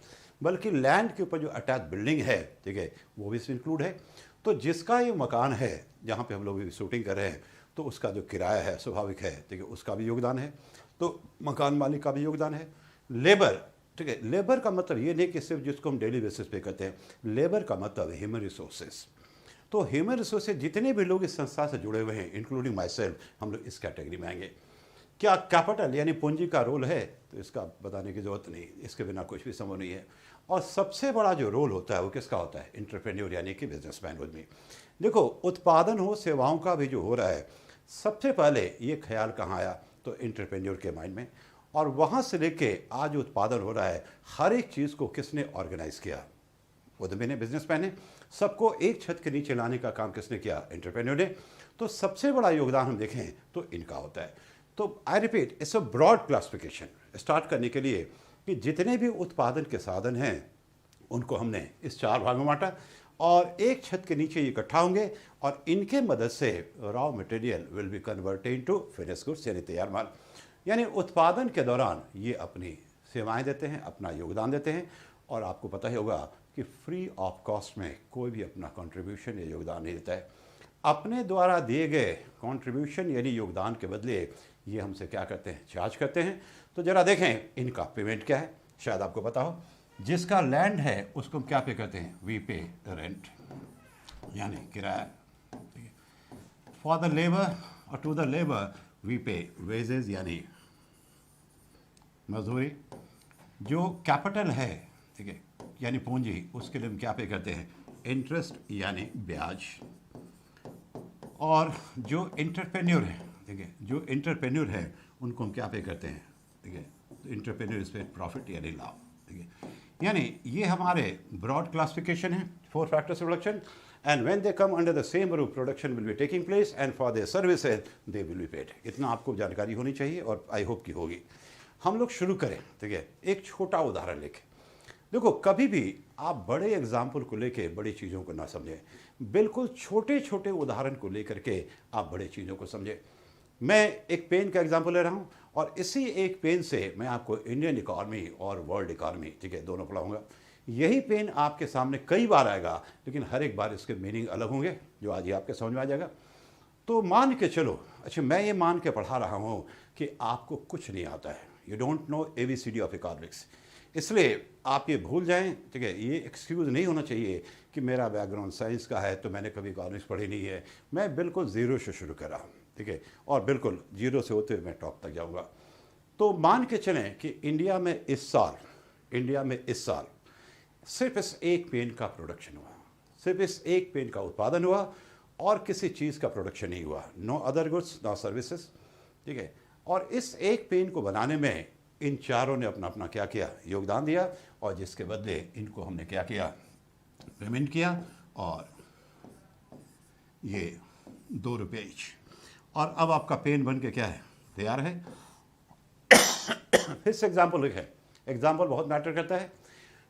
बल्कि लैंड के ऊपर जो अटैच बिल्डिंग है, ठीक है, वो भी इसमें इंक्लूड है. तो जिसका ये मकान है जहाँ पे हम लोग भी शूटिंग कर रहे हैं, तो उसका जो किराया है स्वाभाविक है, ठीक है, उसका भी योगदान है. तो मकान मालिक का भी योगदान है. लेबर, ठीक है, लेबर का मतलब ये नहीं कि सिर्फ जिसको हम डेली बेसिस पे करते हैं. लेबर का मतलब ह्यूमन रिसोर्सेज. तो ह्यूमन रिसोर्सेज जितने भी लोग इस संस्था से जुड़े हुए हैं इंक्लूडिंग माई सेल्फ, हम लोग इस कैटेगरी में आएंगे. क्या कैपिटल यानी पूंजी का रोल है, तो इसका बताने की ज़रूरत नहीं, इसके बिना कुछ भी संभव नहीं है. और सबसे बड़ा जो रोल होता है वो किसका होता है, एंटरप्रेन्योर यानी कि बिजनेसमैन उद्यमी. देखो उत्पादन हो सेवाओं का भी जो हो रहा है, सबसे पहले ये ख्याल कहाँ आया, तो एंटरप्रेन्योर के माइंड में. और वहाँ से लेके आज जो उत्पादन हो रहा है, हर एक चीज़ को किसने ऑर्गेनाइज किया, उद्यमी ने, बिजनेसमैन ने. सबको एक छत के नीचे लाने का काम किसने किया, एंटरप्रेन्योर ने. तो सबसे बड़ा योगदान हम देखें तो इनका होता है. तो I repeat, it's a broad classification. Start करने के लिए कि जितने भी उत्पादन के साधन हैं उनको हमने इस 4 भागों में बांटा. और एक छत के नीचे ये इकट्ठा होंगे और इनके मदद से raw material will be converted into finish goods यानी तैयार माल। यानी उत्पादन के दौरान ये अपनी सेवाएं देते हैं, अपना योगदान देते हैं। और आपको पता ही होगा कि फ्री ऑफ कॉस्ट में कोई भी अपना कंट्रीब्यूशन या योगदान नहीं देता है। अपने द्वारा दिए गए कंट्रीब्यूशन यानी योगदान के बदले ये हमसे क्या करते हैं, चार्ज करते हैं। तो ज़रा देखें इनका पेमेंट क्या है, शायद आपको पता हो। जिसका लैंड है उसको हम क्या पे करते हैं, वी पे रेंट यानी किराया। फॉर द लेबर और टू द लेबर वी पे वेजेस यानी मजदूरी। जो कैपिटल है, ठीक है, यानी पूंजी, उसके लिए हम क्या पे करते हैं, इंटरेस्ट यानी ब्याज। और जो इंटरप्रेन्योर है, ठीक है, जो इंटरप्रेन्योर है उनको हम क्या पे करते हैं, ठीक है, इंटरप्रेन्योर इस पे प्रॉफिट यानी लाभ, ठीक है। यानी ये हमारे ब्रॉड क्लासिफिकेशन है, 4 factors of production. And when they come under the same roof production will be taking place and for their services they will be paid. इतना आपको जानकारी होनी चाहिए और आई होप की होगी। हम लोग शुरू करें, ठीक है, एक छोटा उदाहरण लेके। देखो, कभी भी आप बड़े एग्जाम्पल को लेके बड़ी चीज़ों को ना समझें, बिल्कुल छोटे छोटे उदाहरण को लेकर के आप बड़े चीज़ों को समझें। मैं एक पेन का एग्जाम्पल ले रहा हूँ और इसी एक पेन से मैं आपको इंडियन इकॉनमी और वर्ल्ड इकॉनमी, ठीक है, दोनों पढ़ाऊँगा। यही पेन आपके सामने कई बार आएगा, लेकिन हर एक बार इसके मीनिंग अलग होंगे, जो आज ही आपके समझ में आ जाएगा। तो मान के चलो, अच्छा, मैं ये मान के पढ़ा रहा हूँ कि आपको कुछ नहीं आता है, you don't know ABCD of economics, इसलिए आप ये भूल जाएं, ठीक है। ये एक्सक्यूज़ नहीं होना चाहिए कि मेरा बैकग्राउंड साइंस का है तो मैंने कभी इकोनॉमिक्स पढ़ी नहीं है। मैं बिल्कुल ज़ीरो से शुरू कर रहा हूँ, ठीक है, और बिल्कुल जीरो से होते हुए मैं टॉप तक जाऊँगा। तो मान के चलें कि इंडिया में इस साल सिर्फ इस एक पेन का प्रोडक्शन हुआ, सिर्फ इस एक पेन का उत्पादन हुआ और किसी चीज़ का प्रोडक्शन नहीं हुआ, no other goods no services, ठीक है। और इस एक पेन को बनाने में इन चारों ने अपना अपना क्या किया, योगदान दिया, और जिसके बदले इनको हमने क्या किया, पेमेंट किया, और ये 2 रुपये ईच। और अब आपका पेन बन के क्या है, तैयार है। फिर से एग्जाम्पल लिखें, एग्जाम्पल बहुत मैटर करता है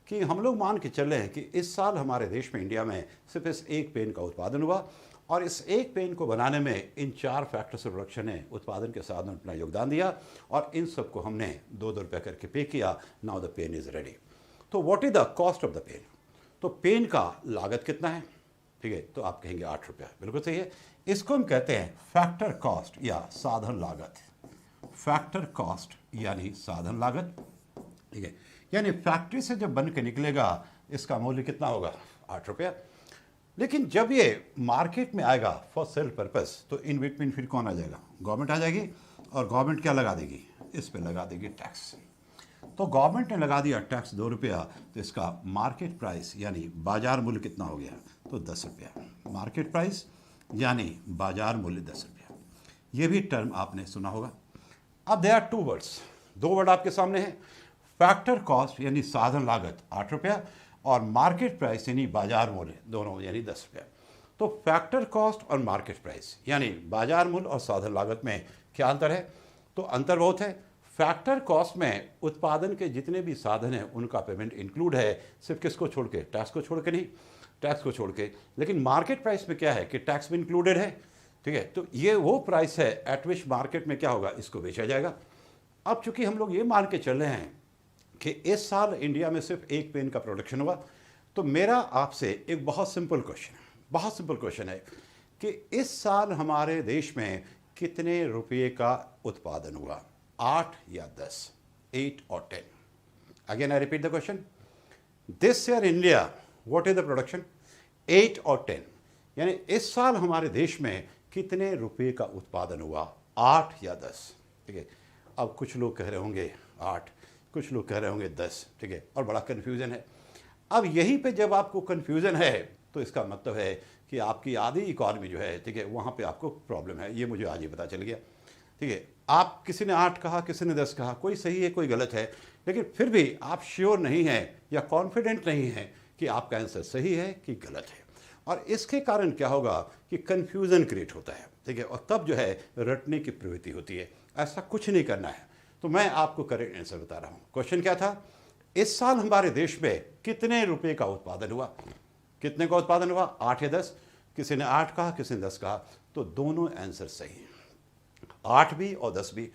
कि हम लोग मान के चल रहे हैं कि इस साल हमारे देश में, इंडिया में, सिर्फ इस एक पेन का उत्पादन हुआ और इस एक पेन को बनाने में इन 4 फैक्टर्स ऑफ प्रोडक्शन ने उत्पादन के साथ अपना योगदान दिया और इन सबको हमने 2-2 रुपये करके पे किया। Now the pen is ready. तो what is the cost of the pen? तो पेन का लागत कितना है, ठीक है, तो आप कहेंगे 8 रुपया, बिल्कुल सही है। इसको हम कहते हैं फैक्टर कॉस्ट या साधन लागत। फैक्टर कॉस्ट यानी साधन लागत, ठीक है। यानी फैक्ट्री से जब बन के निकलेगा इसका मूल्य कितना होगा, 8 रुपया। लेकिन जब ये मार्केट में आएगा फॉर सेल पर्पस, तो इन बिटवीन फिर कौन आ जाएगा, गवर्नमेंट आ जाएगी। और गवर्नमेंट क्या लगा देगी, इस पे लगा देगी टैक्स। तो गवर्नमेंट ने लगा दिया टैक्स 2 रुपया, तो इसका मार्केट प्राइस यानी बाजार मूल्य कितना हो गया, तो 10 रुपया। मार्केट प्राइस यानी बाजार मूल्य 10 रुपया। ये भी टर्म आपने सुना होगा। अब देयर आर 2 वर्ड्स, 2 वर्ड आपके सामने हैं। फैक्टर कॉस्ट यानी साधन लागत 8 रुपया और मार्केट प्राइस यानी बाजार मूल्य, दोनों यानी 10 रुपया। तो फैक्टर कॉस्ट और मार्केट प्राइस यानी बाजार मूल्य और साधन लागत में क्या अंतर है? तो अंतर बहुत है। फैक्टर कॉस्ट में उत्पादन के जितने भी साधन हैं उनका पेमेंट इंक्लूड है, सिर्फ किसको छोड़ के, टैक्स को छोड़ के नहीं, टैक्स को छोड़ के। लेकिन मार्केट प्राइस में क्या है कि टैक्स भी इंक्लूडेड है, ठीक है। तो ये वो प्राइस है एट विच मार्केट में क्या होगा, इसको बेचा जाएगा। अब चूंकि हम लोग ये मान के चल रहे हैं कि इस साल इंडिया में सिर्फ एक पेन का प्रोडक्शन हुआ, तो मेरा आपसे एक बहुत सिंपल क्वेश्चन है कि इस साल हमारे देश में कितने रुपये का उत्पादन हुआ, 8 या 10, 8 और 10? Again I repeat the question, this year India what is the production, 8 और 10। यानी इस साल हमारे देश में कितने रुपये का उत्पादन हुआ, 8 या 10, ठीक है। अब कुछ लोग कह रहे होंगे 8, कुछ लोग कह रहे होंगे 10, ठीक है, और बड़ा कन्फ्यूज़न है। अब यहीं पे जब आपको कन्फ्यूज़न है तो इसका मतलब है कि आपकी आधी इकॉनमी जो है, ठीक है, वहाँ पे आपको प्रॉब्लम है। ये मुझे आज ही पता चल गया, ठीक है। आप किसी ने 8 कहा, किसी ने 10 कहा, कोई सही है कोई गलत है, लेकिन फिर भी आप श्योर नहीं हैं या कॉन्फिडेंट नहीं हैं कि आपका आंसर सही है कि गलत है। और इसके कारण क्या होगा कि कन्फ्यूज़न क्रिएट होता है, ठीक है, और तब जो है रटने की प्रवृत्ति होती है। ऐसा कुछ नहीं करना है। तो मैं आपको करेक्ट आंसर बता रहा हूँ। क्वेश्चन क्या था, इस साल हमारे देश में कितने रुपए का उत्पादन हुआ? कितने का उत्पादन हुआ, 8 या 10, किसी ने 8 कहा, किसी ने 10 कहा, तो दोनों आंसर सही हैं, 8 भी और 10 भी।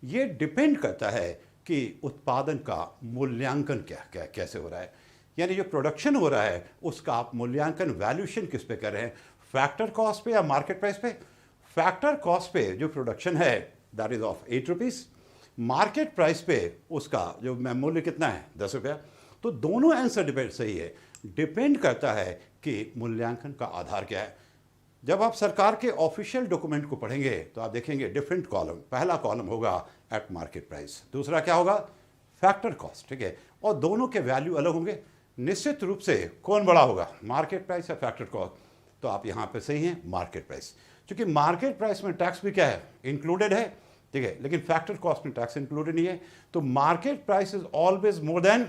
ये डिपेंड करता है कि उत्पादन का मूल्यांकन क्या कैसे हो रहा है, यानी जो प्रोडक्शन हो रहा है उसका आप मूल्यांकन वैल्यूएशन किस पे कर रहे हैं, फैक्टर कॉस्ट पे या मार्केट प्राइस पे। फैक्टर कॉस्ट पे जो प्रोडक्शन है that is of 8 rupees, market price पे उसका जो मूल्य कितना है 10 रुपया। तो दोनों आंसर डिपेंड सही है, डिपेंड करता है कि मूल्यांकन का आधार क्या है। जब आप सरकार के ऑफिशियल डॉक्यूमेंट को पढ़ेंगे तो आप देखेंगे डिफरेंट कॉलम, पहला कॉलम होगा एट मार्केट प्राइस, दूसरा क्या होगा फैक्टर कॉस्ट, ठीक है, और दोनों के वैल्यू अलग होंगे। निश्चित रूप से कौन बड़ा होगा, मार्केट प्राइस या फैक्टर कॉस्ट, तो आप यहाँ पे सही हैं मार्केट प्राइस, क्योंकि मार्केट प्राइस में टैक्स भी क्या है इंक्लूडेड है, ठीक है, लेकिन फैक्टर कॉस्ट में टैक्स इंक्लूडेड नहीं है। तो market price is always more than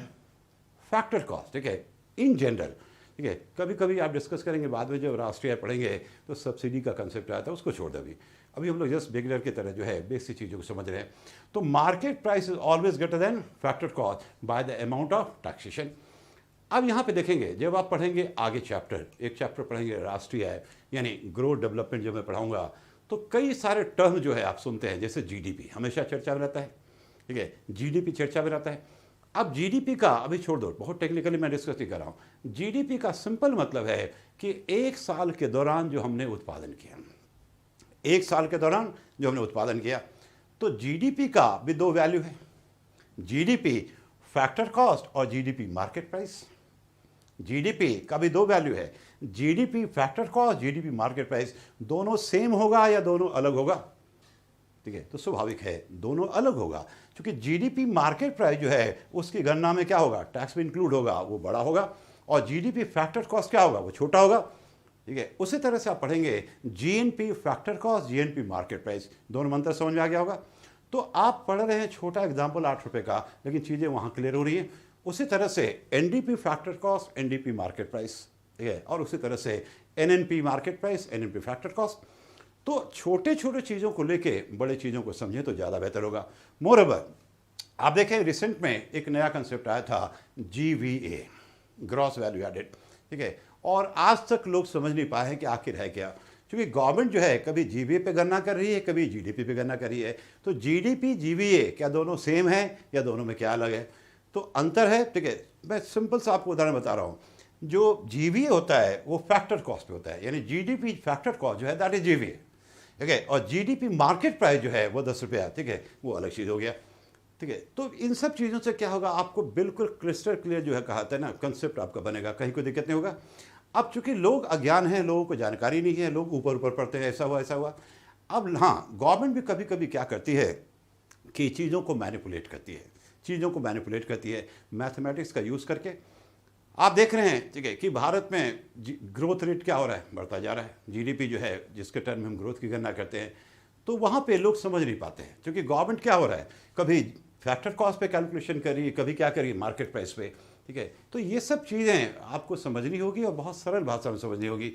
factor cost, ठीक है, इन जनरल, ठीक है। कभी कभी आप डिस्कस करेंगे बाद में, जब राष्ट्रीय पढ़ेंगे तो सब्सिडी का कंसेप्ट आया था, उसको छोड़ दें। अभी हम लोग जस्ट बिगिनर की तरह जो है बेसिक चीज़ों को समझ रहे हैं। तो market price is always greater than factor cost by the amount of taxation. अब यहाँ पे देखेंगे जब आप पढ़ेंगे आगे चैप्टर, एक चैप्टर पढ़ेंगे राष्ट्रीय है यानी ग्रोथ डेवलपमेंट, जब मैं पढ़ाऊंगा तो कई सारे टर्म जो है आप सुनते हैं, जैसे जीडीपी हमेशा चर्चा में रहता है, ठीक है, जीडीपी चर्चा में रहता है। अब जीडीपी का अभी छोड़ दो, बहुत टेक्निकली मैं डिस्कस नहीं कर रहा हूँ। जीडीपी का सिंपल मतलब है कि एक साल के दौरान जो हमने उत्पादन किया, एक साल के दौरान जो हमने उत्पादन किया। तो जीडीपी का भी दो वैल्यू है, जीडीपी फैक्टर कॉस्ट और जीडीपी मार्केट प्राइस। जीडीपी का भी दो वैल्यू है, GDP factor cost, GDP market price. दोनों सेम होगा या दोनों अलग होगा, ठीक है, तो स्वाभाविक है दोनों अलग होगा, क्योंकि जीडीपी मार्केट प्राइस जो है उसकी गणना में क्या होगा, टैक्स भी इंक्लूड होगा, वो बड़ा होगा, और जीडीपी फैक्टर कॉस्ट क्या होगा, वो छोटा होगा, ठीक है। उसी तरह से आप पढ़ेंगे GNP factor cost, GNP market price, दोनों मंत्र समझ में आ गया होगा। तो आप पढ़ रहे हैं छोटा एग्जाम्पल 8 रुपये का, लेकिन चीज़ें वहाँ क्लियर हो रही हैं। उसी तरह से NDP factor cost, NDP market price, ठीक है, और उसी तरह से NNP market price, NNP factor cost. तो छोटे छोटे चीज़ों को लेके बड़े चीज़ों को समझें तो ज़्यादा बेहतर होगा। मोरओवर आप देखें रिसेंट में एक नया कंसेप्ट आया था GVA, ग्रॉस वैल्यू एडेड, ठीक है, और आज तक लोग समझ नहीं पाए हैं कि आखिर है क्या, क्योंकि गवर्नमेंट जो है कभी GVA पे गणना कर रही है, कभी GDP पे गणना कर रही है। तो GDP GVA क्या दोनों सेम है या दोनों में क्या अलग है, तो अंतर है, ठीक है। मैं सिंपल सा आपको उदाहरण बता रहा हूँ, जो GVA होता है वो फैक्टर कॉस्ट पे होता है, यानी GDP फैक्टर कॉस्ट जो है दैट इज GVA, ठीक है, और जीडीपी मार्केट प्राइस जो है वो 10 रुपया, ठीक है, वो अलग चीज़ हो गया, ठीक है। तो इन सब चीज़ों से क्या होगा, आपको बिल्कुल क्रिस्टल क्लियर जो है कहा था ना, कंसेप्ट आपका बनेगा, कहीं कोई दिक्कत नहीं होगा। अब चूंकि लोग अज्ञान हैं, लोगों को जानकारी नहीं है, लोग ऊपर ऊपर पढ़ते हैं, ऐसा हुआ ऐसा हुआ। अब हाँ, गवर्नमेंट भी कभी कभी क्या करती है कि चीज़ों को मैनिपुलेट करती है, चीज़ों को मैनिपुलेट करती है मैथमेटिक्स का यूज़ करके। आप देख रहे हैं, ठीक है, कि भारत में ग्रोथ रेट क्या हो रहा है, बढ़ता जा रहा है। जीडीपी जो है जिसके टर्म में हम ग्रोथ की गणना करते हैं, तो वहाँ पे लोग समझ नहीं पाते हैं, क्योंकि गवर्नमेंट क्या हो रहा है, कभी फैक्टर कॉस्ट पे कैलकुलेशन कर रही है, कभी क्या करिए मार्केट प्राइस पे, ठीक है। तो ये सब चीज़ें आपको समझनी होगी और बहुत सरल भाषा में समझनी होगी,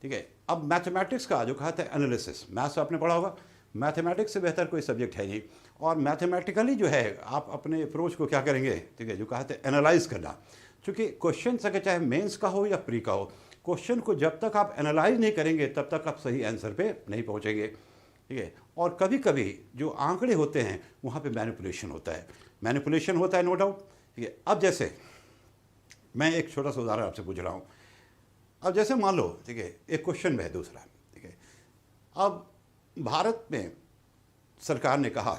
ठीक है। अब मैथमेटिक्स का जो कहा था एनालिसिस, मैथ्स आपने पढ़ा होगा, मैथमेटिक्स से बेहतर कोई सब्जेक्ट है नहीं, और मैथमेटिकली जो है आप अपने अप्रोच को क्या करेंगे, ठीक है, जो कहा था एनालाइज करना। क्योंकि क्वेश्चन अगर चाहे मेंस का हो या प्री का हो, क्वेश्चन को जब तक आप एनालाइज नहीं करेंगे तब तक आप सही आंसर पे नहीं पहुंचेंगे, ठीक है। और कभी कभी जो आंकड़े होते हैं वहाँ पे मैनिपुलेशन होता है, मैनिपुलेशन होता है, नो डाउट, ठीक है। अब जैसे मैं एक छोटा सा उदाहरण आपसे पूछ रहा हूँ। अब जैसे मान लो, ठीक है, एक क्वेश्चन में है दूसरा, ठीक है, अब भारत में सरकार ने कहा,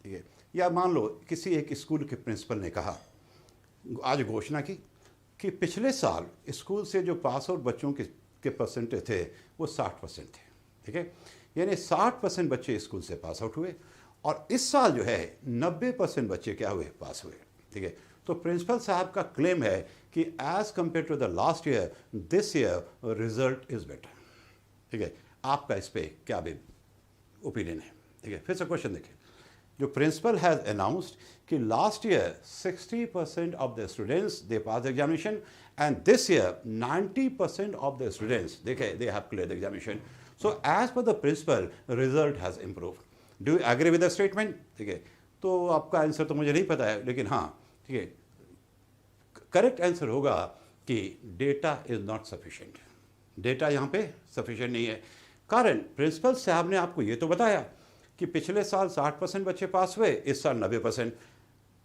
ठीक है, या मान लो किसी एक स्कूल के प्रिंसिपल ने कहा, आज घोषणा की कि पिछले साल स्कूल से जो पास आउट बच्चों के परसेंटेज थे वो 60% थे, ठीक है, यानी 60% बच्चे स्कूल से पास आउट हुए, और इस साल जो है 90% बच्चे क्या हुए, पास हुए, ठीक है। तो प्रिंसिपल साहब का क्लेम है कि as compared to the last year this year result is better, ठीक है। आपका इस पर क्या भी ओपिनियन है, ठीक है। फिर से क्वेश्चन देखिए, जो प्रिंसिपल हैज अनाउंस्ड कि last year 60% of the students they pass examination and this year 90% of the students they have clear the examination, so as per the principal result has improved. Do you agree with the statement, ठीक है। तो आपका answer तो मुझे नहीं पता है, लेकिन हाँ, ठीक है, करेक्ट आंसर होगा कि data is not sufficient, data यहाँ पे सफिशिएंट नहीं है। कारण प्रिंसिपल साहब ने आपको ये तो बताया कि पिछले साल 60% बच्चे पास हुए, इस साल 90%,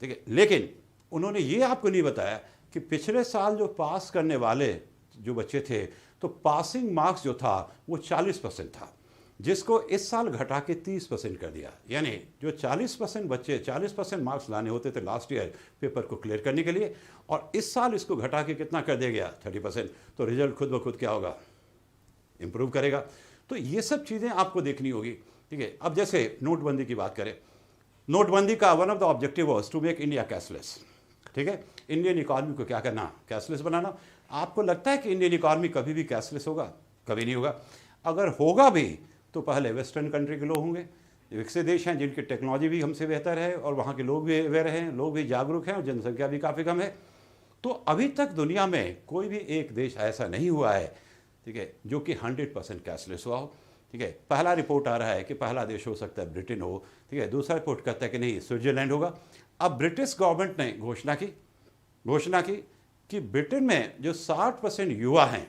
ठीक है। लेकिन उन्होंने ये आपको नहीं बताया कि पिछले साल जो पास करने वाले जो बच्चे थे, तो पासिंग मार्क्स जो था वो 40% था, जिसको इस साल घटा के 30% कर दिया। यानी जो 40% बच्चे 40% मार्क्स लाने होते थे लास्ट ईयर पेपर को क्लियर करने के लिए, और इस साल इसको घटा के कितना कर दिया गया, 30%। तो रिजल्ट खुद ब खुद क्या होगा, इम्प्रूव करेगा। तो ये सब चीज़ें आपको देखनी होगी, ठीक है। अब जैसे नोटबंदी की बात करें, नोटबंदी का one of the objective was to make India cashless, ठीक है। इंडियन इकॉनमी को क्या करना, कैशलेस बनाना। आपको लगता है कि इंडियन इकॉनमी कभी भी कैशलेस होगा? कभी नहीं होगा। अगर होगा भी तो पहले वेस्टर्न कंट्री के लोग होंगे, विकसित देश हैं जिनकी टेक्नोलॉजी भी हमसे बेहतर है और वहाँ के लोग भी अवेयर हैं, लोग भी जागरूक हैं और जनसंख्या भी काफ़ी कम है। तो अभी तक दुनिया में कोई भी एक देश ऐसा नहीं हुआ है, ठीक है, जो कि 100% कैशलेस हुआ हो, ठीक है। पहला रिपोर्ट आ रहा है कि पहला देश हो सकता है ब्रिटेन हो, ठीक है। दूसरा रिपोर्ट कहता है कि नहीं, स्विट्जरलैंड होगा। अब ब्रिटिश गवर्नमेंट ने घोषणा की कि ब्रिटेन में जो 60% युवा हैं,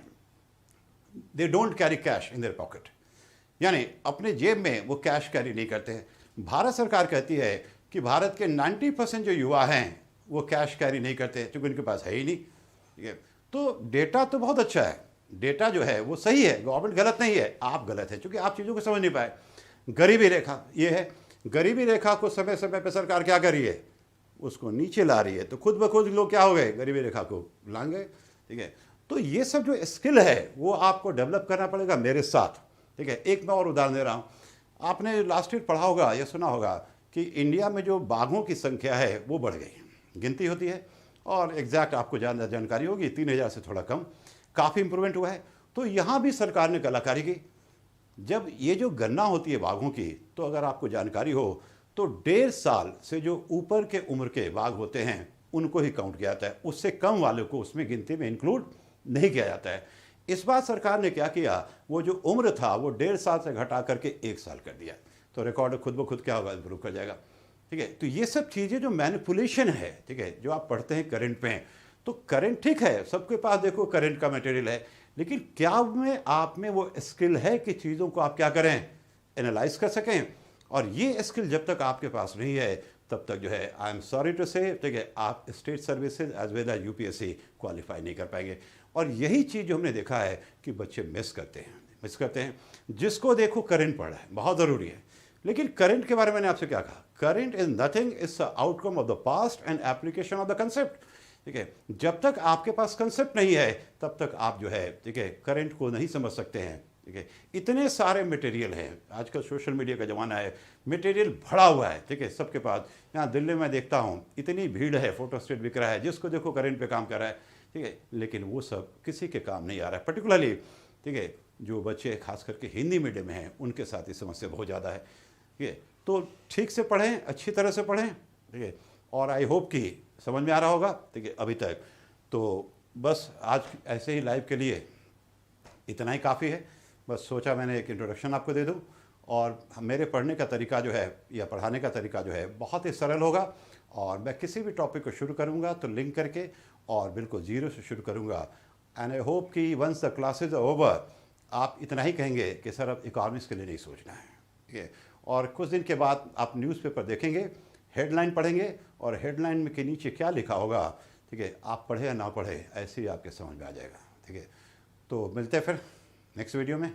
they don't carry cash in their pocket, यानी अपने जेब में वो कैश कैरी नहीं करते हैं। भारत सरकार कहती है कि भारत के 90% जो युवा हैं वो कैश कैरी नहीं करते क्योंकि उनके पास है ही नहीं, ठीक है। तो डेटा तो बहुत अच्छा है, डेटा जो है वो सही है, गवर्नमेंट गलत नहीं है, आप गलत है क्योंकि आप चीज़ों को समझ नहीं पाए। गरीबी रेखा ये है, गरीबी रेखा को समय समय पर सरकार क्या कर रही है, उसको नीचे ला रही है। तो खुद ब खुद लोग क्या हो गए, गरीबी रेखा को लाएंगे, ठीक है। तो ये सब जो स्किल है वो आपको डेवलप करना पड़ेगा मेरे साथ, ठीक है। एक मैं और उदाहरण दे रहा हूँ, आपने लास्ट ईयर पढ़ा होगा या सुना होगा कि इंडिया में जो बाघों की संख्या है वो बढ़ गई, गिनती होती है और एग्जैक्ट आपको जानकारी होगी, 3000 से थोड़ा कम, काफ़ी इंप्रूवमेंट हुआ है। तो यहाँ भी सरकार ने कलाकारी की। जब ये जो गणना होती है बाघों की, तो अगर आपको जानकारी हो तो 1.5 साल से जो ऊपर के उम्र के बाघ होते हैं उनको ही काउंट किया जाता है, उससे कम वालों को उसमें गिनती में इंक्लूड नहीं किया जाता है। इस बार सरकार ने क्या किया, वो जो उम्र था वो 1.5 साल से घटा करके 1 साल कर दिया। तो रिकॉर्ड खुद ब खुद क्या होगा, इम्प्रूव कर जाएगा, ठीक है। तो ये सब चीज़ें जो मैनिपुलेशन है, ठीक है, जो आप पढ़ते हैं करंट में, तो करंट ठीक है, सबके पास देखो करंट का मटेरियल है, लेकिन क्या में आप में वो स्किल है कि चीज़ों को आप क्या करें, एनालाइज कर सकें। और ये स्किल जब तक आपके पास नहीं है तब तक जो है, आई एम सॉरी टू से, ठीक है, आप state services as well as UPSC qualify नहीं कर पाएंगे। और यही चीज़ जो हमने देखा है कि बच्चे मिस करते हैं। जिसको देखो करंट पढ़ रहा है, बहुत ज़रूरी है, लेकिन करंट के बारे में मैंने आपसे क्या कहा, current is nothing, is outcome of the past and application of the concept, ठीक है। जब तक आपके पास कंसेप्ट नहीं है तब तक आप जो है, ठीक है, करंट को नहीं समझ सकते हैं, ठीक है। इतने सारे मटेरियल हैं, आजकल सोशल मीडिया का ज़माना है, मटेरियल भरा हुआ है, ठीक है, सबके पास। यहाँ दिल्ली में देखता हूँ इतनी भीड़ है, फोटो स्टेट बिक रहा है, जिसको देखो करंट पे काम कर रहा है, ठीक है, लेकिन वो सब किसी के काम नहीं आ रहा है। पर्टिकुलरली, ठीक है, जो बच्चे खास करके हिंदी मीडियम में हैं उनके साथ ये समस्या बहुत ज़्यादा है, ठीक है। तो ठीक से पढ़ें, अच्छी तरह से पढ़ें, ठीक है। और आई होप कि समझ में आ रहा होगा, ठीक है, अभी तक। तो बस आज ऐसे ही लाइव के लिए इतना ही काफ़ी है। बस सोचा मैंने एक इंट्रोडक्शन आपको दे दूं, और मेरे पढ़ने का तरीका जो है या पढ़ाने का तरीका जो है बहुत ही सरल होगा। और मैं किसी भी टॉपिक को शुरू करूंगा तो लिंक करके और बिल्कुल ज़ीरो से शुरू करूंगा। एंड आई होप कि once the classes are over आप इतना ही कहेंगे कि सर अब इकोनॉमिक्स के लिए नहीं सोचना है, ठीक है। और कुछ दिन के बाद आप न्यूज़पेपर देखेंगे, हेडलाइन पढ़ेंगे और हेडलाइन में के नीचे क्या लिखा होगा, ठीक है, आप पढ़े या ना पढ़े ऐसे ही आपके समझ में आ जाएगा, ठीक है। तो मिलते हैं फिर नेक्स्ट वीडियो में।